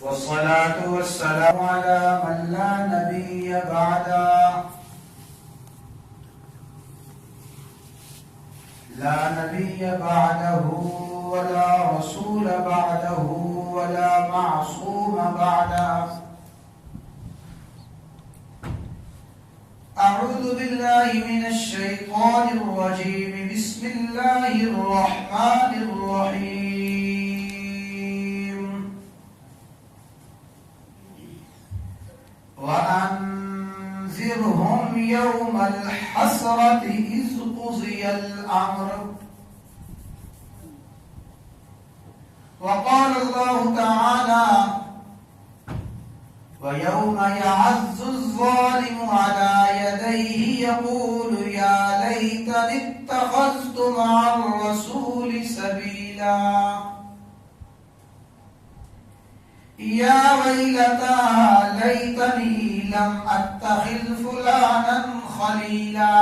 والصلاة والسلام على من لا نبي بعده لا نبي بعده ولا رسول بعده ولا معصوم بعده. أعوذ بالله من الشيطان الرجيم. بسم الله الرحمن الرحيم. وأنذرهم يوم الحسرة إذ قضي الأمر. وقال الله تعالى: ويوم يعز الظالم على يديه يقول يا ليتني اتخذت مع الرسول سبيلا يا ويلتى ليتني لم أتخذ فلانا خليلا.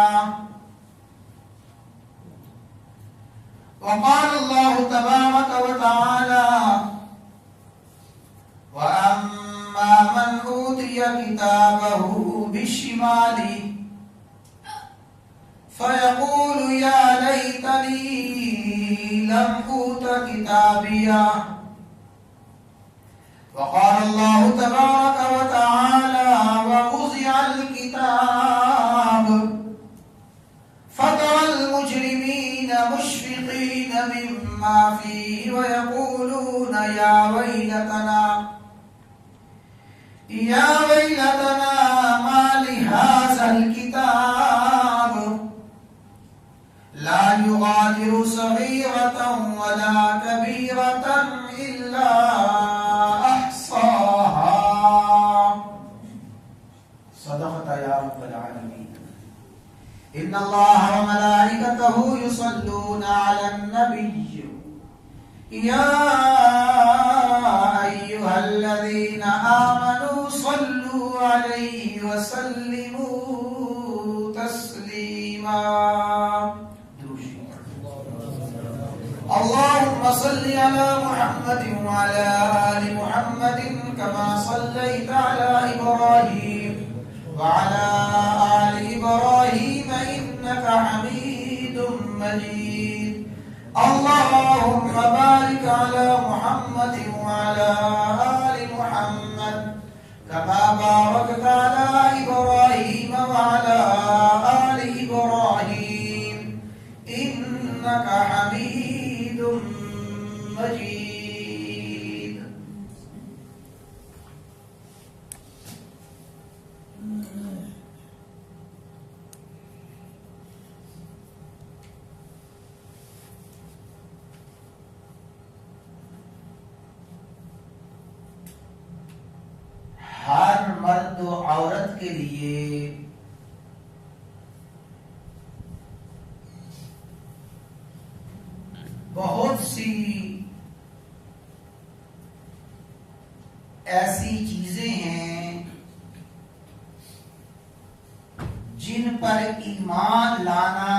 وقال الله تبارك وتعالى: وأما من أوتي كتابه بشماله فيقول يا ليتني لم أوت كتابيه. وقال الله تبارك وتعالى: ووضع الكتاب فترى المجرمين مشفقين مما فيه ويقولون يا ويلتنا ما لهذا الكتاب لا يغادر صغيرة ولا كبيرة إلا أحصاها. صدقت يا رب العالمين. إن الله وملائكته يصلون على النبي يا أيها الذين آمنوا صلوا عليه وسلموا تسليما. اللهم صل على محمد وعلى آل محمد كما صليت على إبراهيم وعلى آل إبراهيم إنك حميد مجيد. اللهم بارك على محمد وعلى آل محمد كما باركت على إبراهيم وعلى آل إبراهيم إنك حميد مجيد. ہر مرد و عورت کے لیے بہت سی ایسی چیزیں ہیں جن پر ایمان لانا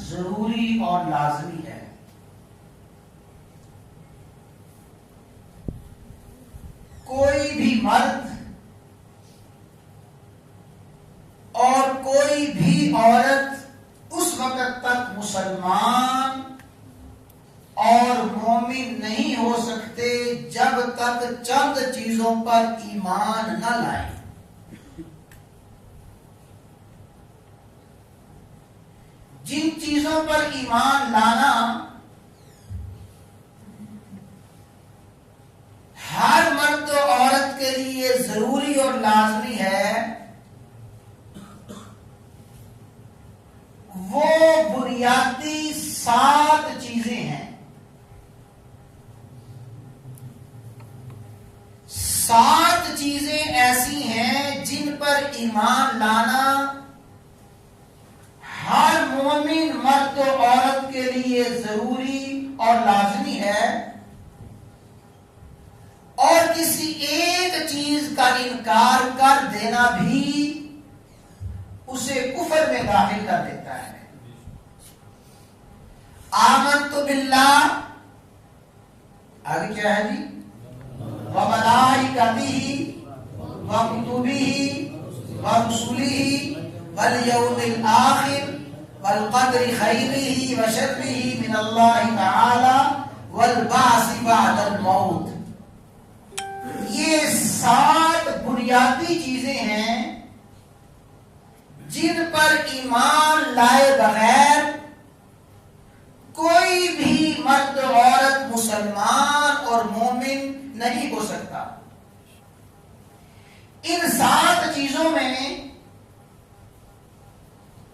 ضروری اور لازمی ہے. کوئی بھی مرد اور کوئی بھی عورت اس وقت تک مسلمان اور مومن نہیں ہو سکتے جب تک چند چیزوں پر ایمان نہ لائیں. جن چیزوں پر ایمان لانا ہر مرد و عورت کے لیے ضروری اور لازمی ہے، وہ بنیادی 7 چیزیں ہیں. 7 چیزیں ایسی ہیں جن پر ایمان لانا ہر مومن مرد و عورت کے لیے ضروری اور لازمی ہے، اور کسی ایک چیز کا انکار کر دینا بھی اسے کفر میں داخل کر دیتا ہے. آمنت باللہ، آگے کیا ہے جی؟ وملائکتہ وکتبہ ورسلہ والیوم الآخر والقدر خیرہ وشرہ من اللہ تعالی والبعث بعد الموت. یہ 7 بنیادی چیزیں ہیں جن پر ایمان لائے بغیر کوئی بھی مرد عورت مسلمان اور مومن نہیں ہو سکتا. ان 7 چیزوں میں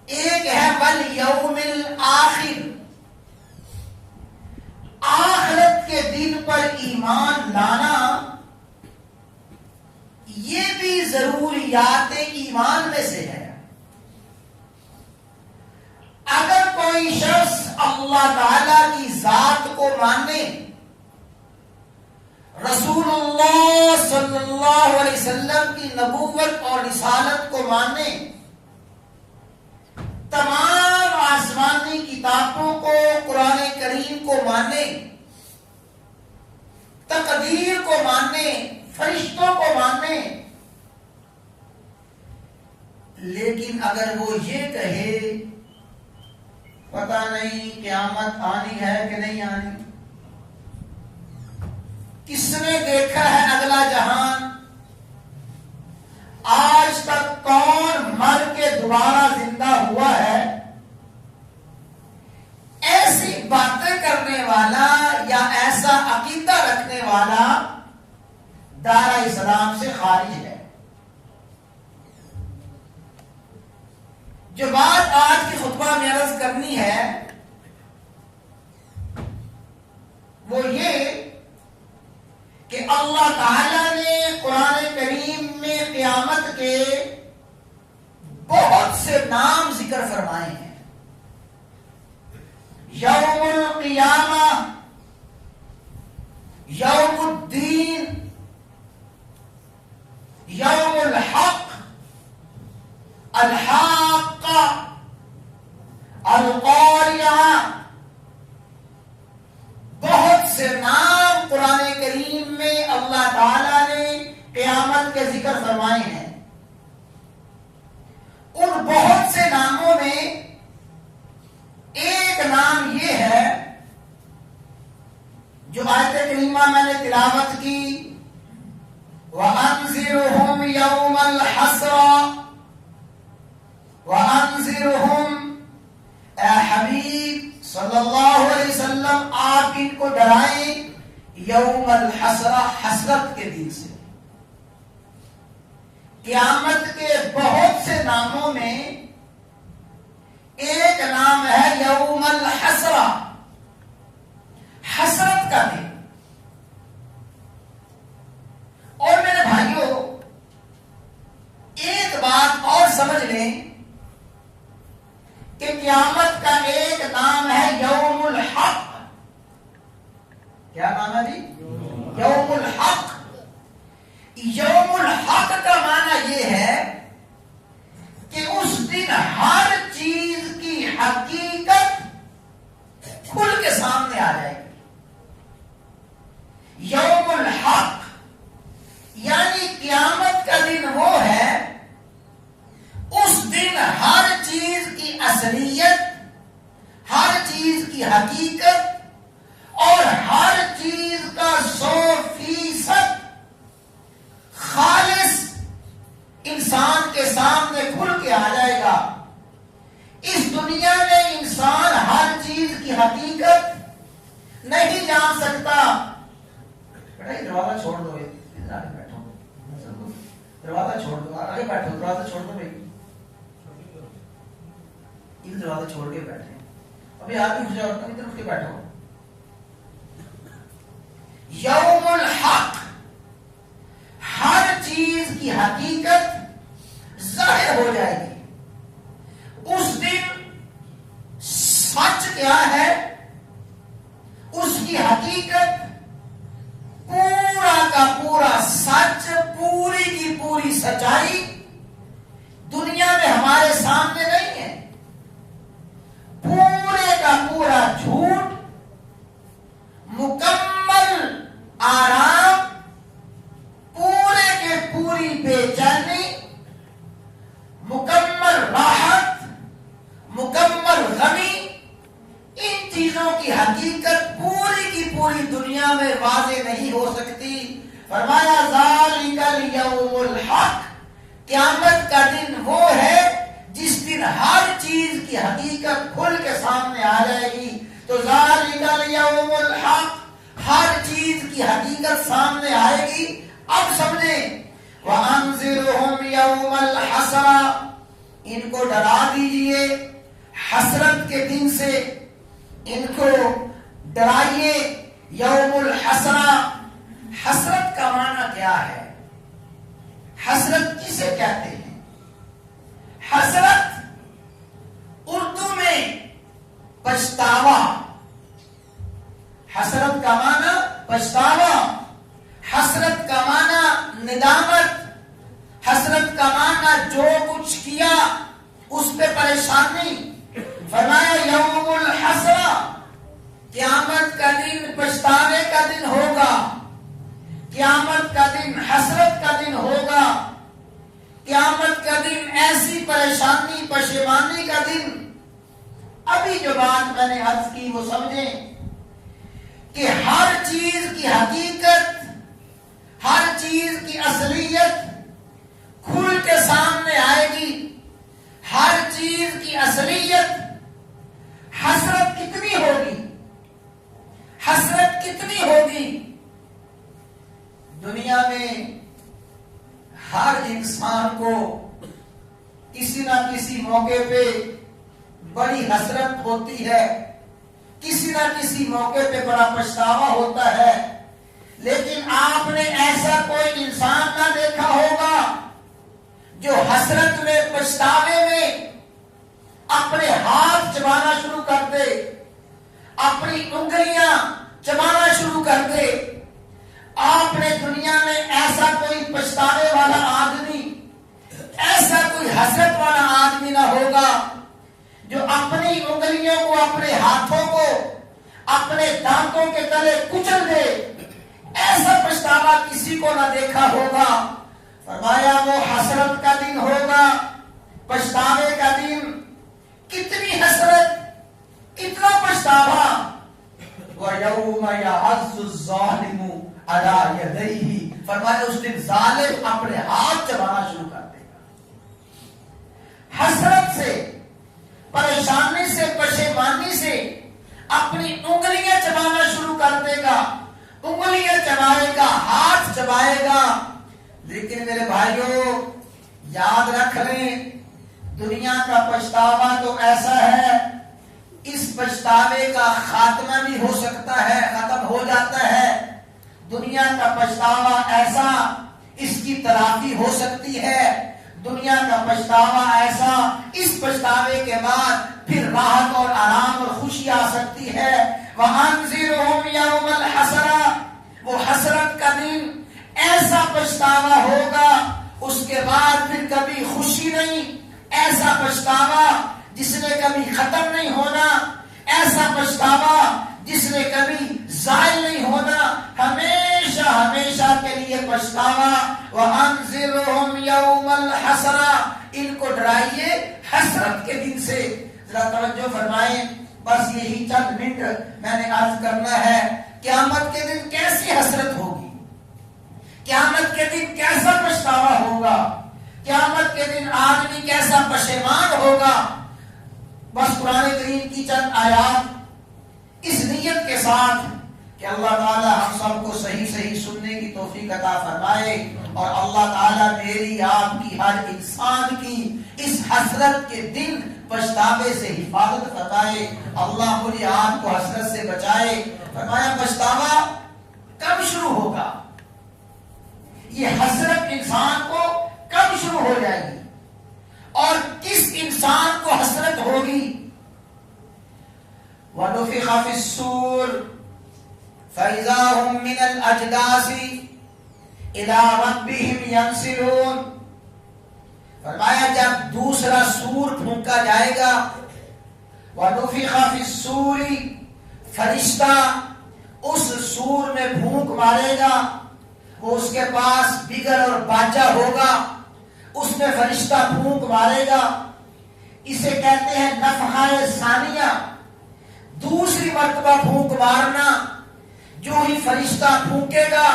ایک ہے والیوم الآخر، آخرت کے دن پر ایمان لانا. یہ بھی ضروریات ایمان میں سے ہے. اگر کوئی شخص اللہ تعالی کی ذات کو مانے، رسول اللہ صلی اللہ علیہ وسلم کی نبوت اور رسالت کو مانے، تمام آسمانی کتابوں کو، قرآن کریم کو مانے، تقدیر کو مانے، فرشتوں کو مانے، لیکن اگر وہ یہ کہے پتہ نہیں قیامت آنی ہے کہ نہیں آنی، کس نے دیکھا ہے اگلا جہان، آج تک کون مر کے دوبارہ زندہ ہوا ہے، ایسی باتیں کرنے والا یا ایسا عقیدہ رکھنے والا دائرہ اسلام سے خارج ہے. جو بات آج کی خطبہ میں عرض کرنی ہے وہ یہ کہ اللہ تعالی نے قرآن کریم میں قیامت کے بہت سے نام ذکر فرمائے ہیں. یوم القیامہ، یوم الدین، یوم الحق، الحاقہ، القاریہ. بہت سے نام قرآن کریم میں اللہ تعالی نے قیامت کے ذکر فرمائے ہیں. ان بہت سے ناموں میں ایک نام یہ ہے جو آیت کریمہ میں نے تلاوت کی، وَأَنذِرْهُمْ يَوْمَ الْحَسْرَةِ، وَأَنذِرْهُمْ، اے حبیب صلی اللہ علیہ وسلم آپ ان کو ڈرائیں یوم الحسرہ، حسرت کے دن سے. قیامت کے بہت سے ناموں میں ایک نام ہے یوم الحسرہ، حسرت کا دن. اور میرے بھائیوں ایک بات اور سمجھ لیں کہ قیامت کا ایک نام ہے یوم الحق. کیا نام ہے جی؟ یوم الحق. یوم الحق کا معنی یہ ہے کہ اس دن ہر چیز کی حقیقت کھل کے سامنے آ جائے گی. یوم الحق یعنی قیامت کا دن وہ ہے، اس دن ہر چیز کی اصلیت، ہر چیز کی حقیقت اور ہر چیز کا 100% خالص انسان کے سامنے کھل کے آ جائے گا. اس دنیا میں انسان ہر چیز کی حقیقت نہیں جان سکتا. بیٹا دروازہ چھوڑ دو، بیٹھو، دروازہ چھوڑ دو، آگے بیٹھو، دروازہ چھوڑ دو بھائی، ادھر دروازہ چھوڑ کے بیٹھے. ابھی آپ بھی خوش ہوتا، ادھر اٹھ کے بیٹھو. یوم الحق، ہر چیز کی حقیقت ظاہر ہو جائے گی. اس دن سچ کیا ہے، اس کی حقیقت، پورا کا پورا سچ، پوری کی پوری سچائی دنیا میں ہمارے سامنے نہیں ہے. پورے کا پورا جھوٹ، مکمل آرام دلیل دنیا میں واضح نہیں ہو سکتی. فرمایا ذالک الیوم الحق، قیامت کا دن وہ ہے جس دن ہر چیز کی حقیقت کھل کے سامنے آ جائے گی. تو ذالک الیوم الحق، ہر چیز کی حقیقت سامنے آئے گی. اب سمجھیں وَأَنذِرْهُمْ يَوْمَ الْحَسْرَةِ، ان کو ڈرا دیجئے حسرت کے دن سے، ان کو ڈرائیے یوم الحسرہ. حسرت کا معنی کیا ہے؟ حسرت کسے کہتے ہیں؟ حسرت اردو میں پچھتاوا. حسرت کا معنی پچھتاوا، حسرت کا معنی ندامت، حسرت کا معنی جو کچھ کیا اس پہ پریشانی. فرمایا یوم الحسرہ، قیامت کا دن پچھتانے کا دن ہوگا، قیامت کا دن حسرت کا دن ہوگا، قیامت کا دن ایسی پریشانی پشیمانی کا دن. ابھی جو بات میں نے عرض کی وہ سمجھیں کہ ہر چیز کی حقیقت، ہر چیز کی اصلیت کھل کے سامنے آئے گی. ہر چیز کی اصلیت. حسرت کتنی ہوگی، حسرت کتنی ہوگی. دنیا میں ہر انسان کو کسی نہ کسی موقع پہ بڑی حسرت ہوتی ہے، کسی نہ کسی موقع پہ بڑا پچھتاوا ہوتا ہے. لیکن آپ نے ایسا کوئی انسان نہ دیکھا ہوگا جو حسرت میں، پچھتاوے میں اپنے ہاتھ چبانا شروع کر دے، اپنی انگلیاں چبانا شروع کر دے. آپ نے دنیا میں ایسا کوئی پچھتاوے والا آدمی، ایسا کوئی حسرت والا آدمی نہ ہوگا جو اپنی انگلیوں کو، اپنے ہاتھوں کو اپنے دانتوں کے تلے کچل دے. ایسا پچھتاوا کسی کو نہ دیکھا ہوگا. فرمایا وہ حسرت کا دن ہوگا، پچھتاوے کا دن. کتنی حسرت، کتنا پچھتاوا. وَيَوْمَ يَعَضُّ الظَّالِمُ عَلَى يَدَيْهِ، فرمایا اس دن ظالم اپنے ہاتھ چبانا شروع کر دے گا. حسرت سے، پریشانی سے، پشیمانی سے اپنی انگلیاں چبانا شروع کر دے گا. انگلیاں چبائے گا، ہاتھ چبائے گا. لیکن میرے بھائیوں یاد رکھ لیں، دنیا کا پچھتاوا تو ایسا ہے، اس پچھتاوے کا خاتمہ بھی ہو سکتا ہے، ختم ہو جاتا ہے. دنیا کا پچھتاوا ایسا، اس کی تلافی ہو سکتی ہے. دنیا کا پچھتاوا ایسا، اس پچھتاوے کے بعد پھر راحت اور آرام اور خوشی آ سکتی ہے. وَأَنذِرْهُمْ يَوْمَ الْحَسْرَةِ، وہ حسرت کا دن ایسا پچھتاوا ہوگا، اس کے بعد پھر کبھی خوشی نہیں. ایسا پچھتاوا جس نے کبھی ختم نہیں ہونا، ایسا پچھتاوا جس نے کبھی زائل نہیں ہونا، ہمیشہ ہمیشہ کے لیے پچھتاوا. وَأَنذِرْهُمْ يَوْمَ الْحَسْرَةِ، ان کو ڈرائیے حسرت کے دن سے. ذرا توجہ فرمائیں، بس یہی چند منٹ میں نے عرض کرنا ہے. قیامت کے دن کیسی حسرت ہوگی، قیامت کے دن کیسا پچھتاوا ہوگا، قیامت کے دن آدمی کیسا پشیمان ہوگا. بس قرآن کریم کی چند آیات اس نیت کے ساتھ کہ اللہ تعالی ہم سب کو صحیح صحیح سننے کی توفیق عطا فرمائے، اور اللہ تعالی میری آپ کی ہر انسان کی اس حسرت کے دن پچھتاوے سے حفاظت فرمائے. اللہ مجھے آپ کو حسرت سے بچائے. فرمایا پچھتاوا کب شروع ہوگا، یہ حسرت انسان کو کب شروع ہو جائے گی اور کس انسان کو حسرت ہوگی. وَنُفِخَ فِي الصُّورِ فَإِذَا هُمْ مِنَ الْأَجْدَاثِ إِلَىٰ رَبِّهِمْ يَنْسِلُونَ. فرمایا جب دوسرا سور پھونکا جائے گا، وَنُفِخَ فِي الصُّورِ، فرشتہ اس سور میں پھونک مارے گا. وہ اس کے پاس بگل اور باجا ہوگا، اس میں فرشتہ پھونک مارے گا. اسے کہتے ہیں نفخہ ثانیہ، دوسری مرتبہ پھونک مارنا. جو ہی فرشتہ پھونکے گا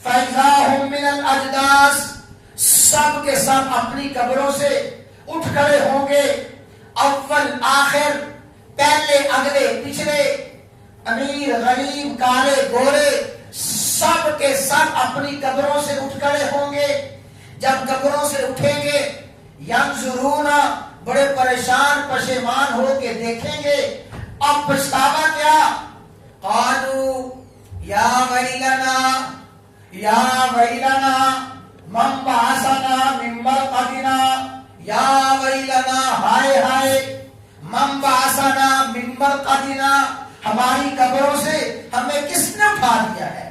فَإِذَا هُمْ مِنَ الْأَجْدَاثِ سب کے سب اپنی قبروں سے اٹھ کھڑے ہوں گے، اول آخر، پہلے اگلے پچھلے، امیر غریب کالے گورے، سب کے سب اپنی قبروں سے اٹھ کھڑے ہوں گے۔ جب قبروں سے اٹھیں گے ینظرون بڑے پریشان پشیمان ہو کے دیکھیں گے، اب پچھتاوا کیا؟ قالوا یا ویلنا یا ویلنا من بعثنا من مرقدنا، یا ویلنا ہائے ہائے، من بعثنا من مرقدنا ہماری قبروں سے ہمیں کس نے اٹھا دیا ہے،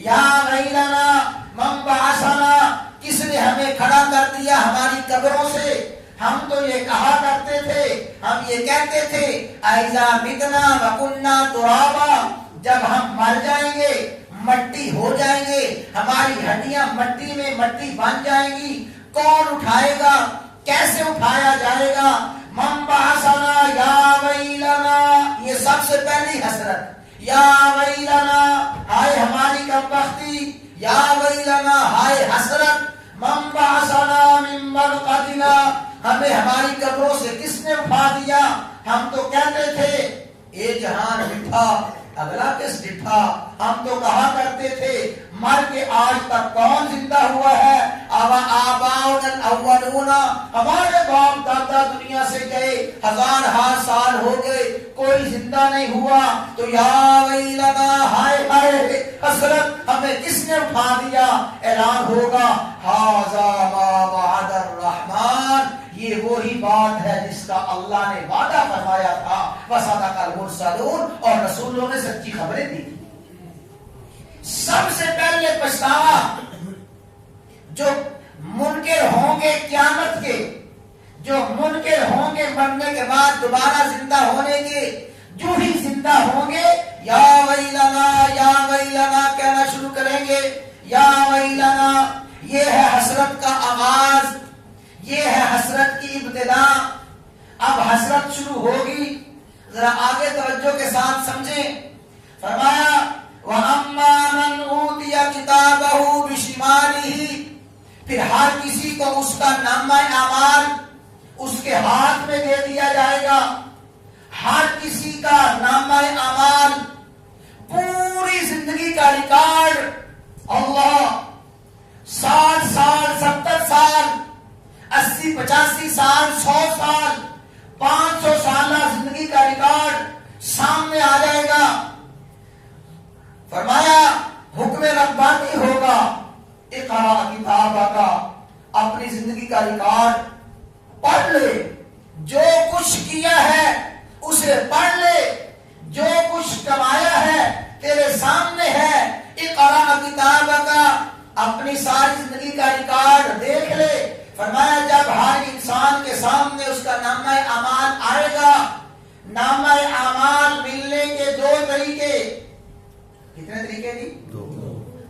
یا ویلنا من بعثنا کس نے ہمیں کھڑا کر دیا ہماری قبروں سے۔ ہم تو یہ کہا کرتے تھے، ہم یہ کہتے تھے اذا متنا وکنا ترابا، جب ہم مر جائیں گے مٹی ہو جائیں گے، ہماری ہڈیاں مٹی میں مٹی بن جائیں گی، کون اٹھائے گا، کیسے اٹھایا جائے گا؟ من بعثنا یا ویلنا، یہ سب سے پہلی حسرت، یا ویلنا ہائے ہماری کمبختی، یا ویلنا ہائے حسرت، من بعثنا من مرقدنا ہمیں ہماری قبروں سے کس نے اٹھا دیا؟ ہم تو کہتے تھے اے جہان ڈٹھا اگلا کس ڈٹھا، ہم تو کہا کرتے تھے مر کے آج تک کون زندہ ہوا ہے، آباؤنا الاولون ہمارے باپ دادا دنیا سے گئے، ہزار سال ہو گئے، کوئی زندہ نہیں ہوا، تو یا ویلنا ہائے ہائے حسرت ہمیں کس نے اٹھا دیا؟ اعلان ہوگا ھذا ما وعد الرحمن، یہ وہی بات ہے جس کا اللہ نے وعدہ فرمایا تھا، وصدق المرسلون اور رسولوں نے سچی خبریں دی تھی۔ سب سے پہلے پچھتاوا جو منکر ہوں گے قیامت کے، جو منکر ہوں گے مرنے کے بعد دوبارہ زندہ ہونے کے، جو ہی زندہ ہوں گے یا ویلنا کہنا شروع کریں گے، یا ویلنا، یہ ہے حسرت کا آغاز، یہ ہے حسرت کی ابتدا۔ اب حسرت شروع ہوگی، ذرا آگے توجہ کے ساتھ سمجھیں۔ فرمایا وَأَمَّا مَنْ أُوتِيَ كِتَابَهُ بِشِمَالِهِ، پھر ہر کسی کو اس کا نامہ اعمال اس کے ہاتھ میں دے دیا جائے گا، ہر کسی کا نامہ اعمال، پوری زندگی کا ریکارڈ، اللہ 60 سال 70 سال 80 85 سال 100 سال 500 سالہ زندگی کا ریکارڈ سامنے آ جائے گا۔ فرمایا حکم ربانی ہوگا اقرا کتابک، اپنی زندگی کا ریکارڈ پڑھ لے، جو کچھ کیا ہے اسے پڑھ لے، جو کچھ کمایا ہے تیرے سامنے ہے، اقرا کتابک، اپنی ساری زندگی کا ریکارڈ دیکھ لے۔ فرمایا جب ہر انسان کے سامنے اس کا نامہ اعمال آئے گا، نامہ اعمال ملنے کے دو طریقے، کتنے طریقے جی؟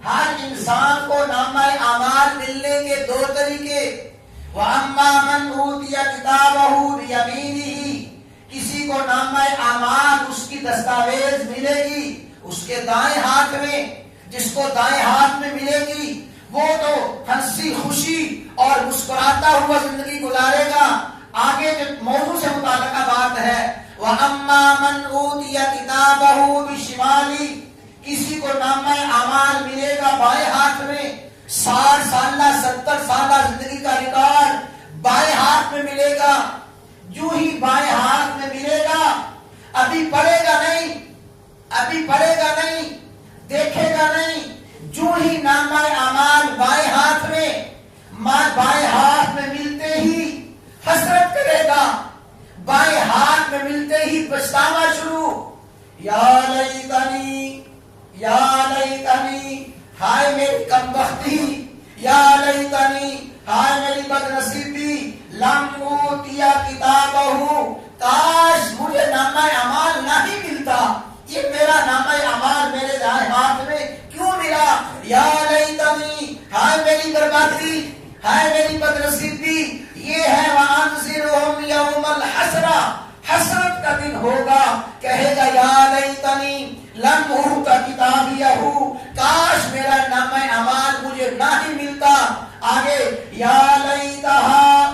ہر انسان کو نامہ اعمال ملنے کے دو طریقے۔ وَأَمَّا مَنْ أُوتِيَ كِتَابَهُ بِيَمِينِهِ، کسی کو نامہ اعمال اس کی دستاویز ملے گی اس کے دائیں ہاتھ میں، جس کو دائیں ہاتھ میں ملے گی وہ تو ہنسی خوشی اور مسکراتا ہوا زندگی گزارے گا۔ آگے جو موضوع سے متعلقہ بات ہے وَأَمَّا مَنْ أُوتِيَ كِتَابَهُ بِشِمَالِهِ، کسی کو نامہ اعمال ملے گا بائیں ہاتھ میں، 60 سالہ 70 سالہ زندگی کا ریکارڈ بائیں ہاتھ میں ملے گا۔ جو ہی بائیں ہاتھ میں ملے گا، ابھی پڑھے گا نہیں، ابھی پڑھے گا نہیں، دیکھے گا نہیں، جو ہی نامہ اعمال بائیں ہاتھ میں، بائیں ہاتھ میں ملتے ہی حسرت کرے گا، بائیں ہاتھ میں ملتے ہی پچھتاوا شروع، یا لیتنی یا لیتنی ہائے میری کمبختی، یا لیتنی ہائے میری بد نصیبی، لم اوتیا کتابہ، کاش مجھے نامہ اعمال نہ ہی ملتا، یہ میرا نامہ اعمال میرے دائیں ہاتھ میں کیوں ملا؟ یا لیتنی ہائے میری بربادی، ہائے میری بد نصیبی، یہ ہے وَأَنذِرْهُمْ يَوْمَ الْحَسْرَةِ، حسرت کا دن ہوگا، کہے گا یا لیتنی لم اوت کتابیہ، کاش میرا نامہ اعمال مجھے نہ ہی ملتا. آگے یا لیتہا،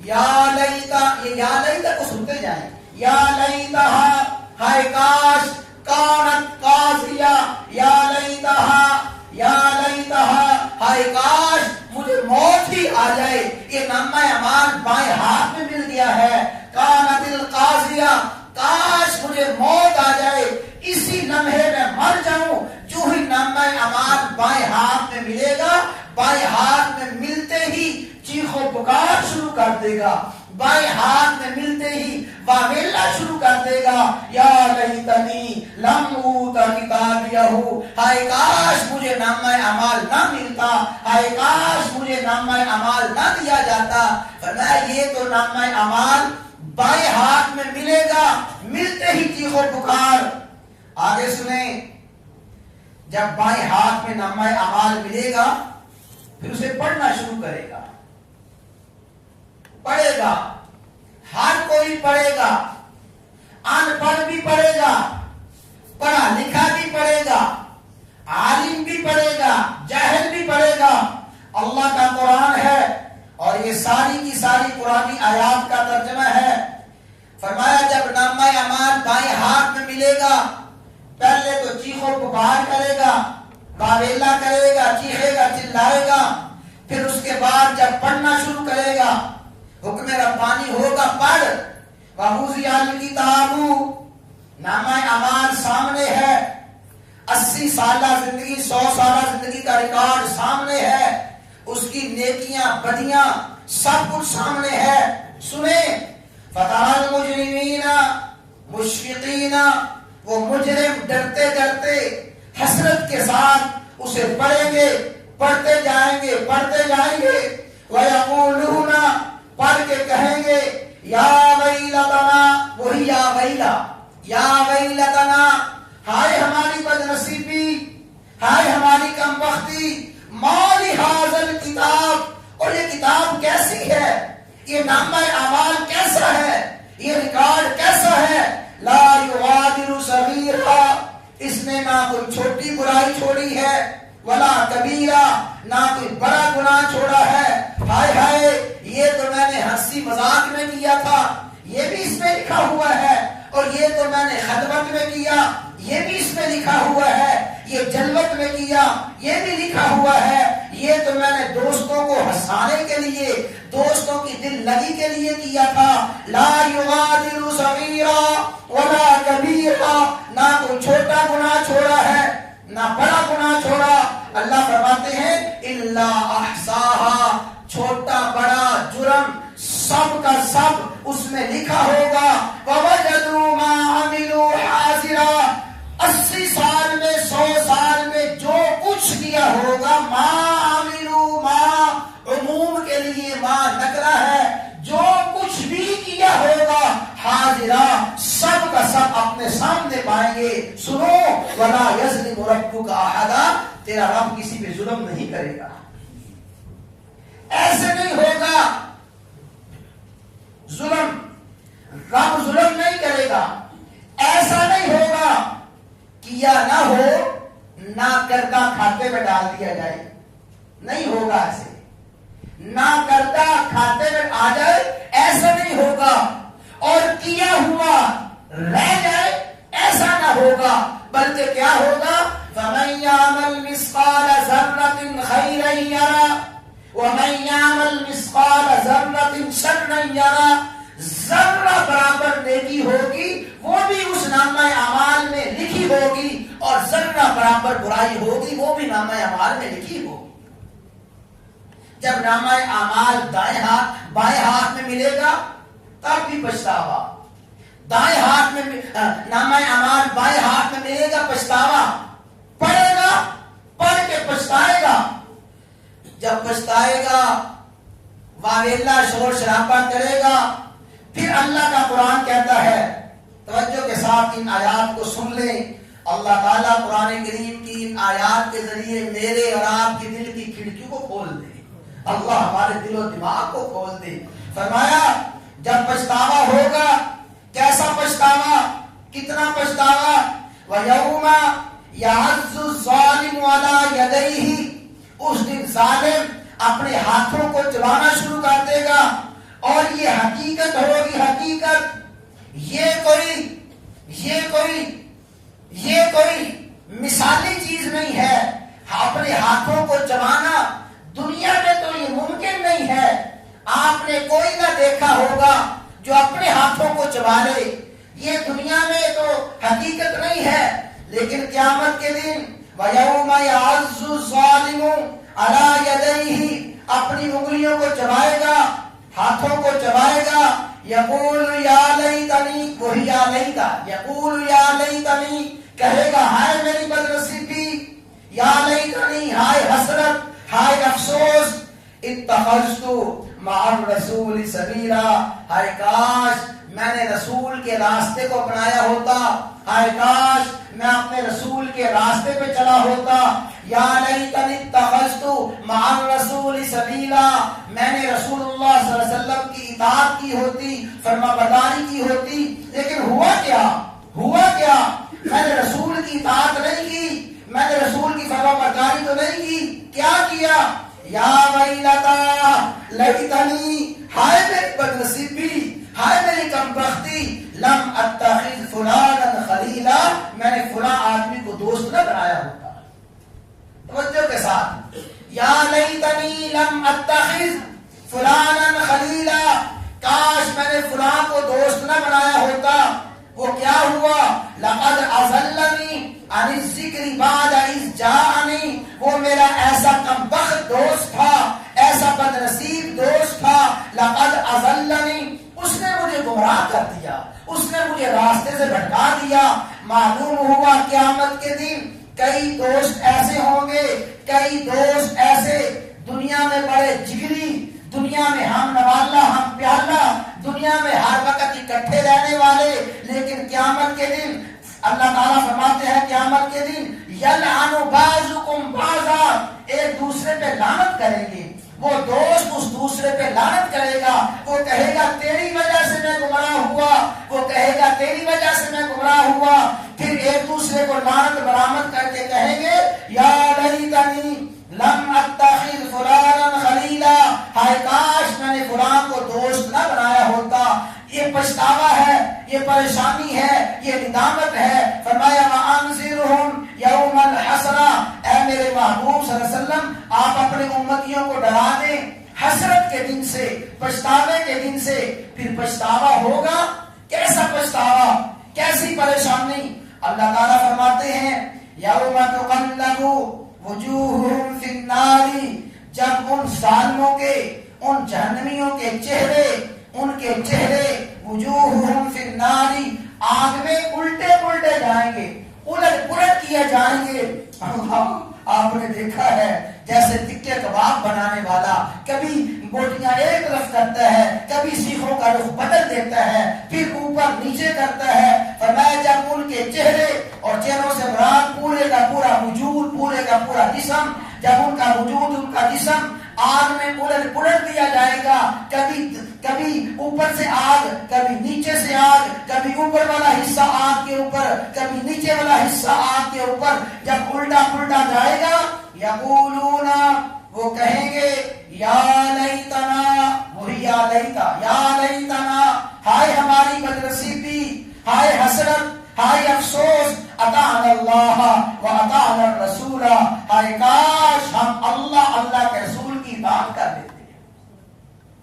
یا لیتا، یہ یا لیتا کو سنتے جائیں. یا لیتہا، ہائے کاش، کانت قاضیہ، یا لیتہا، یا لیتہا، ہائے کاش مجھے موت ہی آ جائے. یہ نامہ اعمال بائیں ہاتھ میں مل گیا ہے. کانت القاضیہ، کاش مجھے موت آ جائے، اسی لمحے میں مر جاؤں. جو ہی نامہ اعمال بائیں ہاتھ میں ملے گا، بائیں ہاتھ میں ملتے ہی چیخ و پکار شروع کر دے گا. بائیں ہاتھ میں ملتے ہی واویلا شروع کر دے گا. یا لیتنی لم اوت کتابیہ، ہائے کاش مجھے نامہ اعمال نہ ملتا، ہائے کاش مجھے نامہ اعمال نہ دیا جاتا. فرمایا یہ تو نامہ اعمال بائیں ہاتھ میں ملے گا، ملتے ہی چیخ و پکار. آگے سنیں، جب بائیں ہاتھ میں نامہ اعمال ملے گا پھر اسے پڑھنا شروع کرے گا. پڑھے گا، ہر کوئی پڑھے گا، ان پڑھ بھی پڑھے گا، پڑھا لکھا بھی پڑھے گا، عالم بھی پڑھے گا، جاہل بھی پڑھے گا. اللہ کا قرآن ہے اور یہ ساری کی ساری قرآنی آیات کا ترجمہ ہے. فرمایا جب نامہ اعمال بائیں ہاتھ میں ملے گا، پہلے تو چیخ و پکار کرے گا، واویلا کرے گا، چیخے گا، چلائے گا. پھر اس کے بعد جب پڑھنا شروع کرے گا، حکم ربانی ہوگا پڑھ. وَوُضِعَ الْكِتَابُ، نامہ اعمال سامنے ہے، 80 سالہ زندگی، 100 سالہ زندگی کا ریکارڈ سامنے ہے، اس کی نیکیاں بدیاں سب کچھ سامنے ہے. سنیں، فَتَرَى الْمُجْرِمِينَ مُشْفِقِينَ، وہ مجرم ڈرتے ڈرتے حسرت کے ساتھ اسے پڑھیں گے، پڑھتے جائیں گے، پڑھتے جائیں گے. وَيَقُولُونَ، پڑھ کے کہیں گے یا ویلتنا، وہی یا ویلا، یا ویلتنا، ہائے ہماری بدنصیبی، ہائے ہماری کم بختی. ما لہذا الکتاب، اور یہ کتاب کیسی ہے، یہ نامہ اعمال کیسا ہے، یہ ریکارڈ کیسا ہے. لا یغادر صغیرہ، اس نے نہ کوئی چھوٹی برائی چھوڑی ہے، ولا کبیرہ، نہ کوئی بڑا گناہ چھوڑا ہے. ہائے ہائے، یہ تو میں نے ہنسی مذاق میں کیا تھا، یہ بھی اس میں لکھا ہوا ہے. اور یہ تو میں نے خدمت میں کیا، یہ بھی اس میں لکھا ہوا ہے. یہ جلوت میں کیا، یہ بھی لکھا ہوا ہے. یہ تو میں نے دوستوں کو ہنسانے کے لیے، دوستوں کی دل لگی کے لیے کیا تھا. لا یغادر صغیرہ ولا کبیرہ، نہ کوئی چھوٹا گناہ چھوڑا ہے نہ بڑا گناہ چھوڑا. اللہ فرماتے ہیں الا احصاہا، چھوٹا بڑا جرم سب کا سب اس میں لکھا ہوگا. ووجدوا ما عملوا حاضرا، 80 سال میں، 100 سال میں جو کچھ کیا ہوگا، ما عملوا، ما عموم کے لیے ما نکرہ ہے، جو کچھ بھی کیا ہوگا حاضرہ، سب کا سب اپنے سامنے پائیں گے. سنو، ولا یظلم ربک احدا، تیرا رب کسی پہ ظلم نہیں کرے گا. ایسے نہیں ہوگا ظلم، رب ظلم نہیں کرے گا. ایسا نہیں ہوگا کیا نہ ہو نہ کردہ کھاتے میں ڈال دیا جائے، نہیں ہوگا. ایسے نہ کردہ کھاتے میں آ جائے، ایسا نہیں ہوگا. اور کیا ہوا رہ جائے، ایسا نہ ہوگا. بلکہ کیا ہوگا، فَمَن يَعْمَلْ مِثْقَالَ ذَرَّةٍ خَيْرًا يَرَهُ وَمَن يَعْمَلْ مِثْقَالَ ذَرَّةٍ شَرًّا يَرَهُ. ذرہ برابر نیکی ہوگی وہ بھی اس نامہ اعمال میں لکھی ہوگی، اور ذرہ برابر برائی ہوگی وہ بھی نامہ اعمال میں لکھی ہوگی. جب نامہ اعمال دائیں ہاتھ بائیں ہاتھ میں ملے گا تب بھی پچھتاوا، دائیں ہاتھ میں نامہ اعمال بائیں ہاتھ میں ملے گا پچھتاوا. پڑھے گا، پڑھ کے پچھتائے گا. جب پچھتائے گا، واویلا شور شرابہ کرے گا. پھر اللہ کا قرآن کہتا ہے، توجہ کے ساتھ ان آیات کو سن لیں. اللہ تعالیٰ قرآن کریم کی ان آیات کے ذریعے میرے اور آپ کی دل کی کھڑکیوں کو کھول دے. اللہ ہمارے دل و دماغ کو کھول دے. فرمایا جب پچھتاوا ہوگا، کیسا پچھتاوا، کتنا پچھتاوا، وَيَوْمَ يَعَزُّ الظَّالِمُ عَلَى يَدَيْهِ، اس دن ظالم اپنے ہاتھوں کو چبانا شروع کر دے گا. اور یہ حقیقت ہوگی، حقیقت. یہ کوئی مثالی چیز نہیں ہے. اپنے ہاتھوں کو چبانا دنیا میں تو یہ ممکن نہیں ہے. آپ نے کوئی نہ دیکھا ہوگا جو اپنے ہاتھوں کو چبا لے. یہ دنیا میں تو حقیقت نہیں ہے، لیکن قیامت کے دن وَيَوْمَ يَعَزُّ الظَّالِمُ عَلَى يَدَيْهِ، اپنی انگلیوں کو چبائے گا، ہاتھوں کو چبائے گا. یقول یا لیتنی، وہی یا لیتا، یقول یا لیتنی، کہے گا ہائے میری بدنصیبی، یا لیتنی، ہائے حسرت، ہائے افسوس، اتخذت مع الرسول سبیلا، ہائے کاش میں نے رسول کے راستے کو اپنایا ہوتا، ہائے کاش میں اپنے رسول کے راستے پہ چلا ہوتا. یا لیتنی اتخذت مع الرسول سبیلا، میں نے رسول اللہ صلی اللہ علیہ وسلم کی اطاعت کی ہوتی، فرما برداری کی ہوتی. لیکن ہوا کیا؟ میں نے رسول کی اطاعت نہیں کی، میں نے رسول کی فرما برداری تو نہیں کی. کیا کیا؟ یا ویلتا لیتنی، ہائے میری بدنصیبی، ہائے میری کمبختی، لم اتخذ فلانا خلیلا، میں نے فلاں آدمی کو دوست نہ بنایا ہوتا. توجہ کے ساتھ، یا لیتنی لم اتخذ فلانا خلیلا، کاش میں نے فلاں کو دوست نہ بنایا ہوتا. وہ کیا ہوا؟ لقد اضلنی عن الذکر بعد اذ جاءنی، وہ میرا ایسا کمبخت دوست تھا، ایسا بدنصیب دوست تھا. لقد اضلنی، اس نے مجھے گمراہ کر دیا، اس نے مجھے راستے سے بھٹکا دیا. معلوم ہوا قیامت کے دن کئی دوست ایسے ہوں گے، کئی دوست ایسے دنیا میں بڑے جگری، دنیا میں ہم نوالا ہم پیالہ، دنیا میں ہر وقت اکٹھے رہنے والے، لیکن قیامت کے دن اللہ تعالیٰ فرماتے ہیں قیامت کے دن یلعن بعضکم بعضا، ایک دوسرے پہ لعنت کریں گے. وہ دوست اس دوسرے پہ لعنت کرے گا، وہ کہے گا تیری وجہ سے میں گمراہ ہوا، وہ کہے گا تیری وجہ سے میں گمراہ ہوا. پھر ایک دوسرے کو لعنت برآمد کر کے کہیں گے یا لیتنی لم اتخذ فلانا خلیلا، ہائے کاش میں نے فلاں کو دوست نہ بنایا ہوتا. یہ پچھتاوا ہے، یہ پریشانی ہے، یہ ندامت ہے. فرمایا وانذرہم یوم الحسرہ، اے میرے محبوب صلی اللہ علیہ وسلم آپ اپنے امتیوں کو ڈرا دیں حسرت کے دن سے، پچھتاوے کے دن سے. پھر پچھتاوا ہوگا، کیسا پچھتاوا، کیسی پریشانی. اللہ تعالیٰ فرماتے ہیں یوم تقلب وجوہہم فی النار، جب ان ظالموں کے، ان جہنمیوں کے چہرے، ان کے چہرے وجوہہم فی النار، آگ میں الٹے پلٹے جائیں گے، الٹ پلٹ کیے جائیں گے. آپ نے دیکھا ہے جیسے تکے کباب بنانے والا کبھی بوٹیاں ایک طرف کرتا ہے، کبھی سیخوں کا رخ بدل دیتا ہے، پھر اوپر نیچے کرتا ہے. فرمایا جب ان کے چہرے، اور چہروں سے مراد پورے کا پورا وجود، پورے کا پورا جسم، جب ان کا وجود، ان کا جسم آگ میں الٹ پلٹ دیا جائے گا، کبھی اوپر سے آگ، کبھی نیچے سے آگ، کبھی اوپر والا حصہ آگ کے اوپر، کبھی نیچے والا حصہ آگ کے اوپر. جب الٹا پلٹا جائے گا یقولون، وہ کہیں گے یا لیتنا، وہی یا لیتا، یا لیتنا، ہائے ہماری بدنصیبی، ہائے حسرت، ہائے افسوس، اطعنا اللہ و اطعنا الرسول، ہائے کاش ہم اللہ کے رسول کی اطاعت کر لیتے.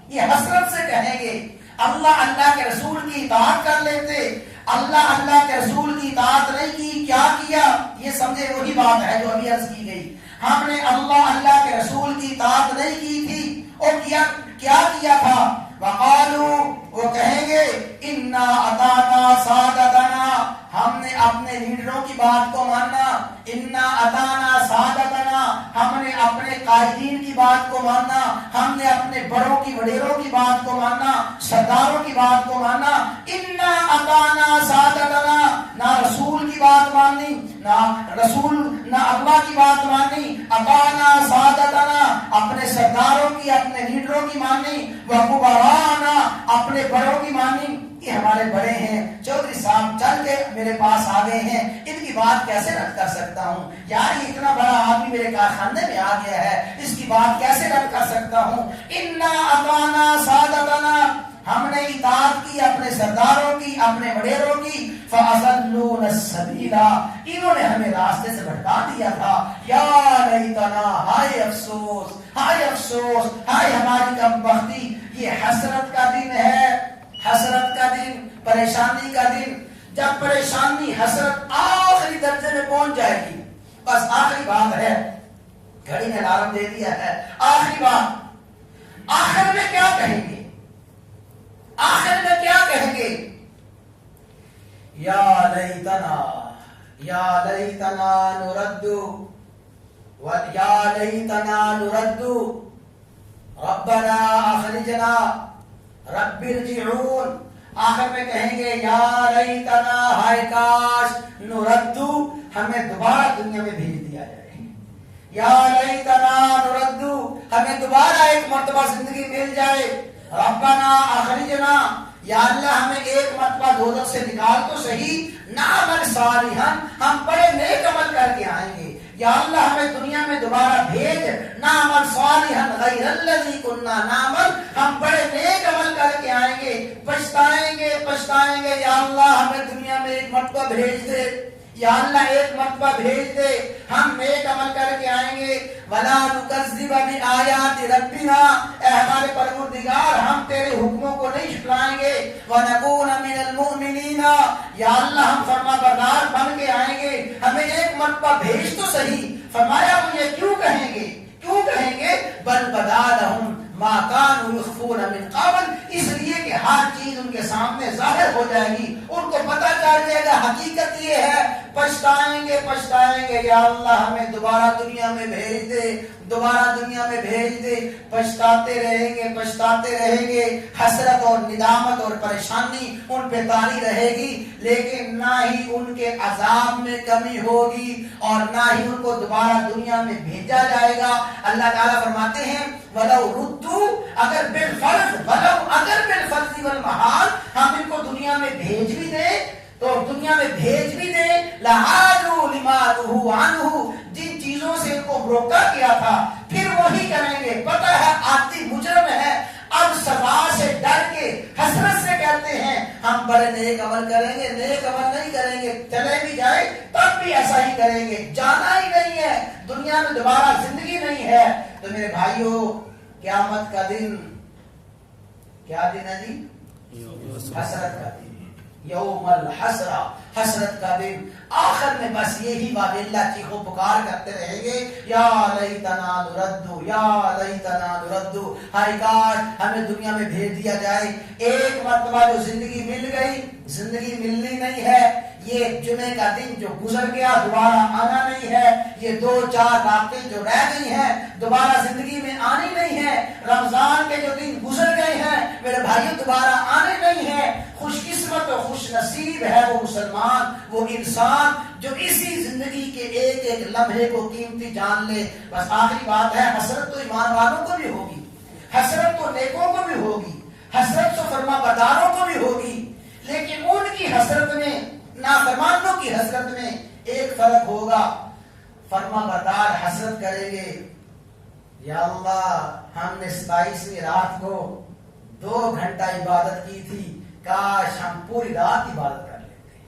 یہ حسرت سے کہیں گے اللہ کے رسول کی اطاعت کر لیتے. اللہ کے رسول کی اطاعت نہیں کی، کیا کیا؟ یہ سمجھے وہی بات ہے جو ابھی عرض کی گئی. ہم نے اللہ کے رسول کی اطاعت نہیں کی تھی، اور کیا کیا تھا؟ وقالوا، وہ کہیں گے انا اطعنا سادتنا، ہم نے اپنے لیڈروں کی بات کو ماننا. انا اطعنا سادتنا، ہم نے اپنے قائدین کی بات کو ماننا، ہم نے اپنے بڑوں کی، وڈیروں کی بات کو ماننا، سرداروں کی بات کو ماننا. انا اطعنا سادتنا، نہ رسول کی بات ماننی، نہ اللہ کی بات ماننی. اطعنا سادتنا، اپنے سرداروں کی، اپنے لیڈروں کی ماننی. وکبرانا، اپنے بڑوں کی ماننی. یہ ہمارے بڑے ہیں، چودھری صاحب چل کے میرے پاس آ گئے ہیں، ان کی بات کیسے رد کر سکتا ہوں؟ یار یہ اتنا بڑا آدمی میرے کارخانے میں آ گیا ہے، اس کی بات کیسے رد کر سکتا ہوں؟ انا اطعنا سادتنا، ہم نے اطاعت کی اپنے سرداروں کی، اپنے وڈیروں کی، فاضلون السبیل، انہوں نے ہمیں راستے سے بھٹکا دیا تھا، یا لیتنا، ہائے افسوس، ہائے افسوس، ہائے ہماری کم بختی۔ یہ حسرت کا دن ہے، حسرت کا دن، پریشانی کا دن، جب پریشانی حسرت آخری درجے میں پہنچ جائے گی، بس آخری بات ہے، گھڑی نے الارم دے دیا ہے، آخری بات، آخر میں کیا کہیں گے؟ آخر میں کیا کہیں گے؟ یا لیتنا، یا لیتنا نرد، یا لیتنا نرد، ربنا اخرجنا، رب ارجعون، آخر میں کہیں گے یا لیتنا، ہائے کاش، نرد، ہمیں دوبارہ دنیا میں بھیج دیا جائے، یا لیتنا نرد، ہمیں دوبارہ ایک مرتبہ زندگی مل جائے، ربنا اخرجنا، یا اللہ ہمیں ایک مرتبہ دوزخ سے نکال تو صحیح، نعمل صالحا، ہم بڑے نیک عمل کر کے آئیں گے، یا اللہ ہمیں دنیا میں دوبارہ بھیج، نعمل صالحا غیر الذی کنا نعمل، ہم بڑے نیک عمل کر کے آئیں گے، پچھتائیں گے پچھتائیں گے، یا اللہ ہمیں دنیا میں ایک مرتبہ بھیج دے، یا اللہ ایک مرتبہ بھیج دے، ہم نیک عمل کر کے آئیں گے، وَلَا نُكَذِّبَ بِآيَاتِ رَبِّنَا، اے ہمارے پروردگار ہم تیرے حکموں کو نہیں جھٹلائیں گے، وَنَكُونَ مِنَ الْمُؤْمِنِينَ، یا اللہ ہم فرما بردار بن کے آئیں گے، ہمیں ایک مرتبہ بھیج تو صحیح۔ فرمایا وہ یہ کیوں کہیں گے؟ کیوں کہیں گے؟ بل بدا لہم ما كانوا يخفون من قبل، اس لیے کہ ہر چیز ان کے سامنے ظاہر ہو جائے گی، ان کو پتہ چل جائے گا، حقیقت یہ ہے، پچھتائیں گے پچھتائیں گے، یا اللہ ہمیں دوبارہ دنیا میں بھیج دے، دوبارہ دنیا میں بھیج دے، پچھتاتے رہیں گے پچھتاتے رہیں گے، حسرت اور ندامت اور پریشانی ان پہ طاری رہے گی، لیکن نہ ہی ان کے عذاب میں کمی ہوگی اور نہ ہی ان کو دوبارہ دنیا میں بھیجا جائے گا۔ اللہ تعالیٰ فرماتے ہیں وَلَوْ رُدُّوا، اگر بالفرض، وَلَوْ اگر بالفرض والمحال ہم ان کو دنیا میں بھیج بھی دیں تو دنیا میں بھیج بھی دیں، لَعَادُوا لِمَا نُهُوا عَنْهُ، جن چیزوں سے ان کو روکا گیا تھا پھر وہی کریں گے۔ پتہ ہے آتی مجرم ہے، اب سزا سے ڈر کے حسرت سے کہتے ہیں ہم بڑے نیک عمل کریں گے، نیک عمل نہیں کریں گے، چلے بھی جائے تب بھی ایسا ہی کریں گے، جانا ہی نہیں ہے، دنیا میں دوبارہ زندگی نہیں ہے۔ تو میرے بھائیوں، قیامت کا دن کیا دن ہے جی؟ حسرت کا دن، یوم الحسرہ، حسرت کا دن۔ آخر میں بس یہی باب اللہ چیخو پکار کرتے رہیں گے، یا لیتنا نرد، یا لیتنا نرد، ہائے کاش ہمیں دنیا میں بھیج دیا جائے۔ ایک مرتبہ جو زندگی مل گئی، زندگی ملنی نہیں ہے، یہ جمعے کا دن جو گزر گیا دوبارہ آنا نہیں ہے، یہ 2-4 راتیں جو رہ گئی ہیں دوبارہ زندگی میں آنی نہیں ہے، رمضان کے جو دن گزر گئے ہیں میرے بھائیوں دوبارہ آنے نہیں ہیں۔ خوش قسمت و خوش نصیب ہے وہ مسلمان، وہ انسان جو اسی زندگی کے ایک ایک لمحے کو قیمتی جان لے۔ بس آخری بات ہے، حسرت تو ایمان والوں کو بھی ہوگی، حسرت تو نیکوں کو بھی ہوگی، حسرت تو فرما برداروں کو بھی ہوگی، لیکن ان کی حسرت میں، نافرمانوں کی حسرت میں ایک فرق ہوگا۔ فرما بردار حسرت کریں گے، یا اللہ ہم نے 27ویں رات کو 2 گھنٹہ عبادت کی تھی، کاش ہم پوری رات عبادت کر لیتے،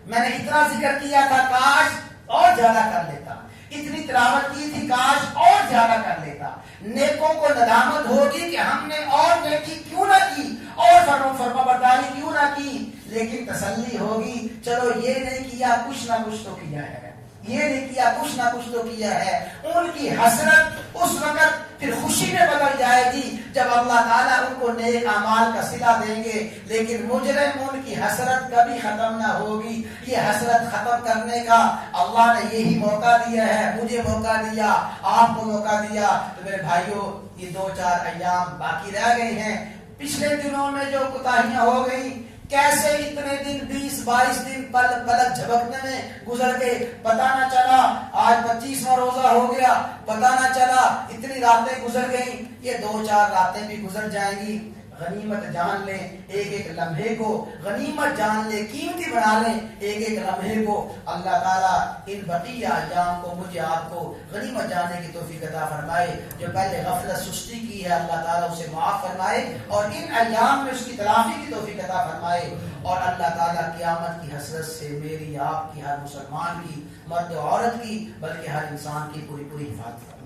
میں نے اتنا ذکر کیا تھا کاش اور زیادہ کر لیتا، اتنی تلاوت کی تھی کاش اور زیادہ کر لیتا۔ نیکوں کو ندامت ہوگی کہ ہم نے اور نیکی کیوں نہ کی اور فرما برداری کیوں نہ کی، لیکن تسلی ہوگی چلو یہ نہیں کیا کچھ نہ کچھ تو کیا ہے، یہ نہیں کیا کچھ نہ کچھ تو کیا ہے۔ ان کی حسرت اس وقت پھر خوشی میں بدل جائے گی جب اللہ تعالیٰ ان کو نیک اعمال کا صلہ دیں گے، لیکن مجرم ان کی حسرت کبھی ختم نہ ہوگی۔ یہ حسرت ختم کرنے کا اللہ نے یہی موقع دیا ہے، مجھے موقع دیا، آپ کو موقع دیا۔ تو میرے بھائیوں، یہ 2-4 ایام باقی رہ گئے ہیں، پچھلے دنوں میں جو کوتاہیاں ہو گئی، کیسے اتنے دن 20-22 دن پلک جھپکنے میں گزر گئے، پتہ نہ چلا، آج 25واں روزہ ہو گیا، پتہ نہ چلا، اتنی راتیں گزر گئیں، یہ 2-4 راتیں بھی گزر جائیں گی۔ غنیمت جان لیں، ایک ایک لمحے کو غنیمت جان لیں، قیمتی بنا لیں ایک ایک لمحے کو۔ اللہ تعالیٰ ان بقیہ ایام کو مجھے آپ کو غنیمت جاننے کی توفیق عطا فرمائے۔ جو پہلے غفلت سستی کی ہے اللہ تعالیٰ اسے معاف فرمائے اور ان ایام میں اس کی تلافی کی توفیق عطا فرمائے، اور اللہ تعالیٰ قیامت کی حسرت سے میری آپ کی، ہر مسلمان کی، مرد و عورت کی، بلکہ ہر انسان کی پوری حفاظت فرمائے۔